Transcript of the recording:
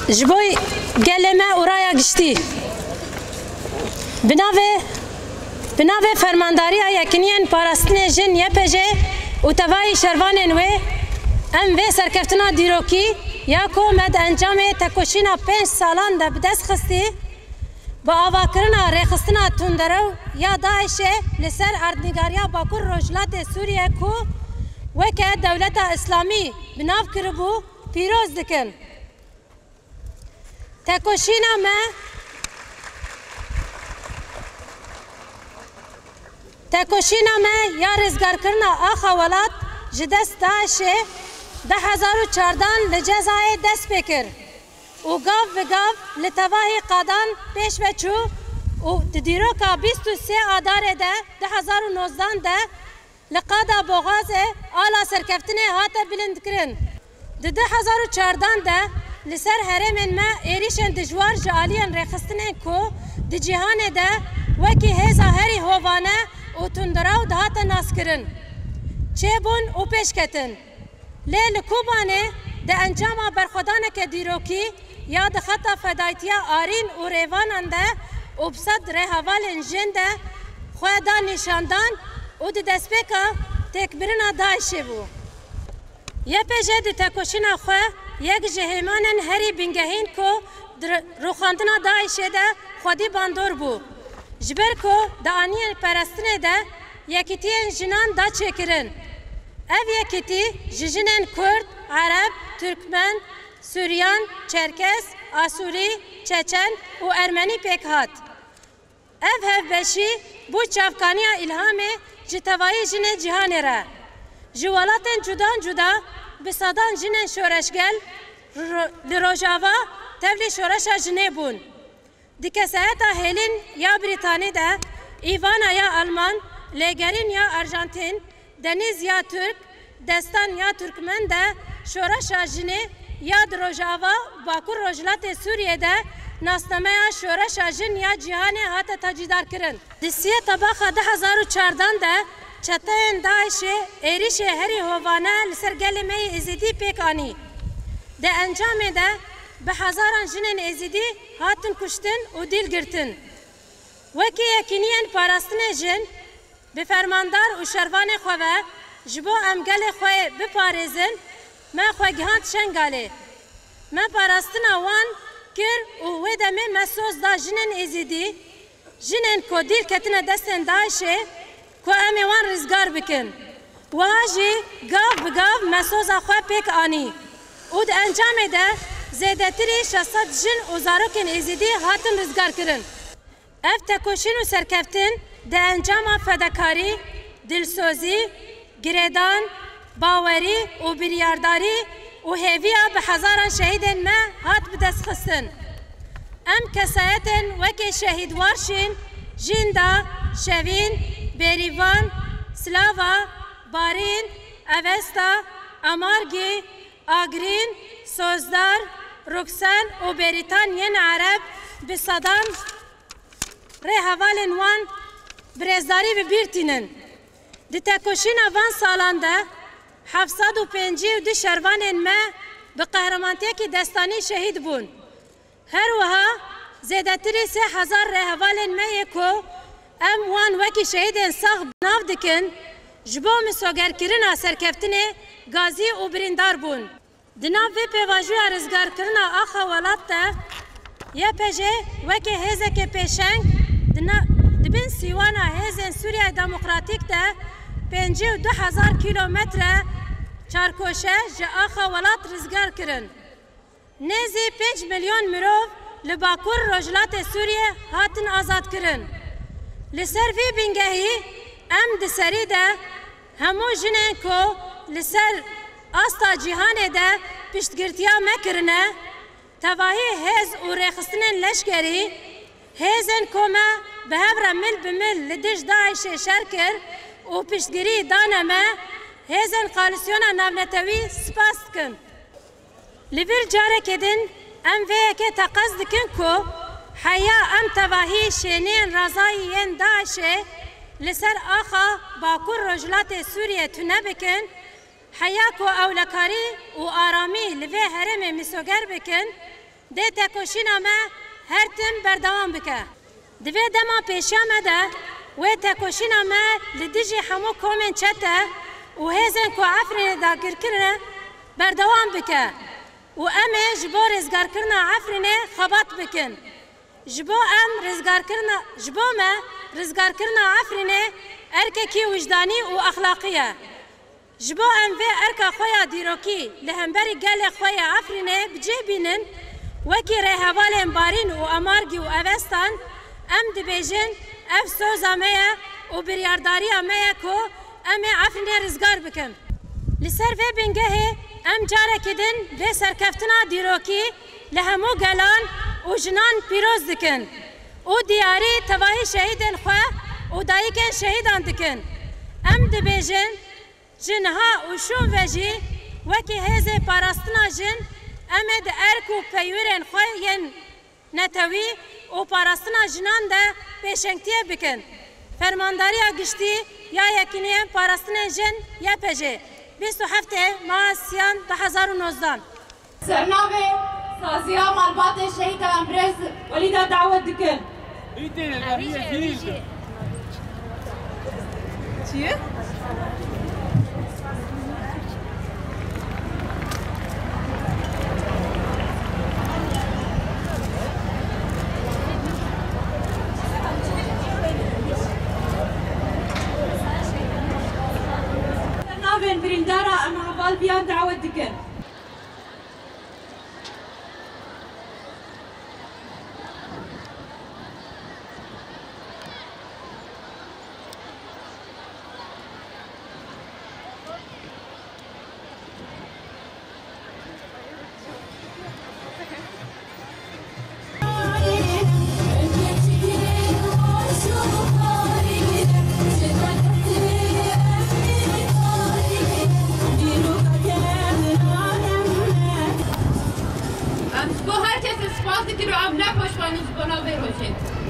جبوی گلمه اورaya گشتی بناوه فرمانداری یکنین پاراستن جن یپجه و توای شروانن و ام و سرکفتنا دیروکی یا کو مد انجام تکوشینا 5 سالان ده بدست خستی با آواکرنا ریخستنا تندرو یا داعش لسر اردنگاریا باکور روجلات سوریه کو وکه دولت اسلامی بناو کربو پیروز دکن تکوشینا ما یا رزگار کرنا آخا ولات جدست داعش 2014 لجزای دست بکر و گاو و گاو لتواهی قادان پیش بچو و دیروکا 23 آدار ده 2019 ده لقادا بوغاز آلا سرکفتنه هاته بلند کرن ده 2014 ده لسر هرمن ما ایریشن دجوار جالین ریخستنه کو ده جهان ده وکی هزا هری هوانه و تندراو ده هاته ناس کرن چه بون و پیش کتن لیل کوبانه ده انجام برخودانه که دیروکی یا ده خطا فدایتیا آرین و ریوانان ده و بسد رهوال انجن ده خواه دا نشاندان و ده دسپیکا تکبرنا دایشه بو یه پیجه ده تکوشینا خواه یک جهیمانن هری بینگهین که روخاندنا دایشه ده خودی باندور بو جبر که ده آنین پرستنه ده یکیتین جنان دا چکرن ev yekiti jijinen Kürt, Arap, Türkmen, Süryan, Çerkes, Asuri, Çeçen û Ermenî pêk hat. Ev hevbeşî bû çavkaniya îlhamê ji tevayî jinê cîhanê re. Ji welatên cudan cuda bi sadan jinên şoreşgel li Rojava tevlî şoreşa jinê bûn. Di kesayeta hêlin ya Brîtanî de, îvana ya Alman, lêgerîn ya Arjantin, deniz ya Türk, destan ya Türkmen de şoreşa jinê ya Rojava Bakur Rojlatê Sûriyê nasnameya şoreşa jin ya cîhanê hate tacidar kirin. Di siyê tabaxa 2014 de çeteyên Daişê êrişê herî hovane li ser gelê me yê Êzidî pêk anî. Di encamê de bi hezaran jinên Êzidî hatin kuştin û dîl girtin. Wekî yekîniyên parastinê jin bi fermandar û şervanê xwe ve ji bo em gelê xwe biparêzin me xwegihand şengalê. Me parastina wan kir û wê demê me soz da jinên Êzidî, jinên ku dîl ketine destên Daişê ku em ê wan rizgar bikin. Wiha jî gav bi gav me soza xwe pêk anî û di encamê de zêdetirî 600 jin û zarokên Êzidî hatin rizgar kirin. Ev tekoşîn û serkeftin de encama fedakarî, dilsozî, girêdan, bawerî û biryardarî û hêviya bi hezaran şehîdên me hat bi destxistin. Em kesayetên wekî şehîdwar şîn, Jinda, Şevîn, Bêrîvan, Slava, Barîn, Avesta, Amargî, Agrîn, Sozdar, Ruksan û Bêrîtan yên Ereb bi sadan rê hevalên wan birêzdarî bibîrtînin. Di tekoşîna van salan de 752 şervanên me bi qehremaniyekî destanî şehîd bûn. Her wiha zêdetirî 3000 rêhevalên me yê ku em wan wekî şehîdên sax nav dikin ji bo misogerkirina serkeftinê gazî û birîndar bûn. Di nav vê pêvajoya rizgarkirina axa welat de YPJ wekî hêzekê pêşeng dibin sîwana hêzên Sûriya Demokratîk de 52,000 kilometre çarkoşe ji axa welat rizgar kirin. Nêzî 5 milyon mirov li Bakur Rojlatê Sûriye hatin azad kirin. Li ser vê bingehî em di serî de hemû jinên ku li ser asta cîhanê de piştgirtiya me kirine, tevahî hêz û rêxistinên leşkerî, hêzên ku me bi hev re mil bi mil li dij Daişê şer kir û piştgirî dane me, hêzên koalîsyona navnetewî spas dikin. Li vîr carekê din em vê yekê teqez dikin ku heya em tevahî şêniyên razayî yên Daişê li ser axa Bakur Rojlatê Sûriye tune bikin, heya ku ewlekarî û aramî li vê herêmê misoger bikin, ده تکوشینا ما هر تم بردوام بکه. دوی دما پیشیامه ده و تکوشینا ما لدیجی همو کومن چته و هزن که عفرین دا گرکرنه بردوام بکه و امه جبو رزگار کرنا عفرینه خبات بکن. جبو ما رزگار کرنا عفرینه ارککی وجدانی و اخلاقیه. جبو ام و ارکا خویا دیروکی لهمبری گل خویا عفرینه بجه بینن وکی ریحوالین بارین و امارگی و اوستان ام دبیجن اف سوزا میا و بریارداری میا کو ام عفرینه رزگار بکن. لسر و بنگه ام جاره کدن و سرکفتنا دیروکی لهمو گلان و جنان پیروز دکن و دیاری تواهی شهیدن خواه و دایکن شهیدان دکن. ام دبیجن جنها و شون وجی وکی هزه پاراستنا جن امد ارک و پیورن خواه نتوی و پاراستنا جنان ده پیشنگتیه بکن. فرمانداری گشتی یا یکنیه پاراستنا جن یا پجه 27 ماه سیان 2019 سرنامه سازیا مالبات شهید امبرز ولیدا دعوت دکن. چیه؟ سرنامه بریندارا ام حوال بیان دعوت دکن. با هر کسی سپاس دکر و ام نپاشمانوز بنا بروشید.